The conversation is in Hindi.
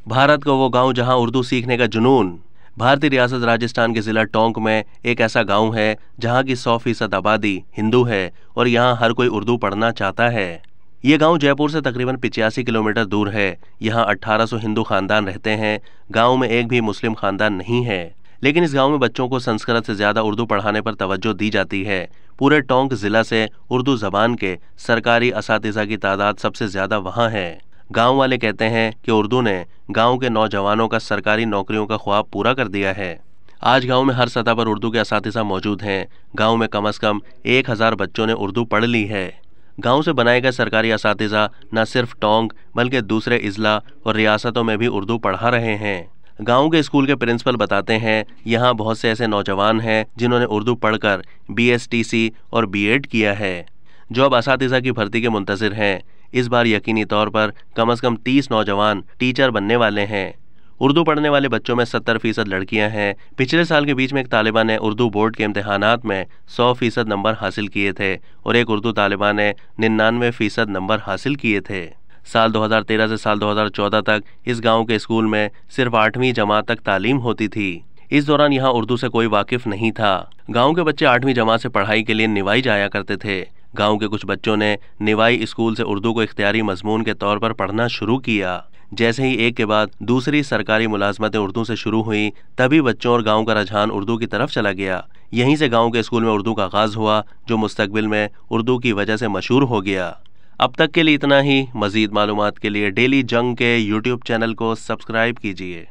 भारत का वो गांव जहां उर्दू सीखने का जुनून। भारतीय रियासत राजस्थान के जिला टोंक में एक ऐसा गांव है जहां की 100% आबादी हिंदू है और यहां हर कोई उर्दू पढ़ना चाहता है। ये गांव जयपुर से तकरीबन 85 किलोमीटर दूर है। यहाँ 1800 हिंदू खानदान रहते हैं। गांव में एक भी मुस्लिम खानदान नहीं है, लेकिन इस गांव में बच्चों को संस्कृत से ज्यादा उर्दू पढ़ाने पर तवज्जो दी जाती है। पूरे टोंक जिला से उर्दू जबान के सरकारी असातिज़ा की तादाद सबसे ज्यादा वहाँ है। गांव वाले कहते हैं कि उर्दू ने गांव के नौजवानों का सरकारी नौकरियों का ख्वाब पूरा कर दिया है। आज गांव में हर सतह पर उर्दू के असातिज़ा मौजूद हैं। गांव में कम से कम 1000 बच्चों ने उर्दू पढ़ ली है। गांव से बनाए गए सरकारी असातिज़ा न सिर्फ टोंक बल्कि दूसरे इजला और रियासतों में भी उर्दू पढ़ा रहे हैं। गांव के स्कूल के प्रिंसिपल बताते हैं, यहाँ बहुत से ऐसे नौजवान हैं जिन्होंने उर्दू पढ़कर BSTC और B.Ed किया है, जो अब असातिज़ा की भर्ती के मुंतज़िर हैं। इस बार यकीनी तौर पर कम से कम 30 नौजवान टीचर बनने वाले हैं। उर्दू पढ़ने वाले बच्चों में 70% लड़कियां हैं। पिछले साल के बीच में एक तालिबा ने उर्दू बोर्ड के इम्तिहानात में 100% नंबर हासिल किए थे और एक उर्दू तालिबा ने 99% नंबर हासिल किए थे। साल 2013 से साल 2014 तक इस गांव के स्कूल में सिर्फ 8वीं जमात तक तालीम होती थी। इस दौरान यहाँ उर्दू से कोई वाकिफ नहीं था। गांव के बच्चे 8वीं जमात से पढ़ाई के लिए निवाई जाया करते थे। गांव के कुछ बच्चों ने निवाई स्कूल से उर्दू को इख्तियारी मजमून के तौर पर पढ़ना शुरू किया। जैसे ही एक के बाद दूसरी सरकारी मुलाजमतें उर्दू से शुरू हुई, तभी बच्चों और गांव का रुझान उर्दू की तरफ चला गया। यहीं से गांव के स्कूल में उर्दू का आगाज हुआ, जो मुस्तकबिल में उर्दू की वजह से मशहूर हो गया। अब तक के लिए इतना ही। मजीद मालूमात के लिए डेली जंग के YouTube चैनल को सब्सक्राइब कीजिए।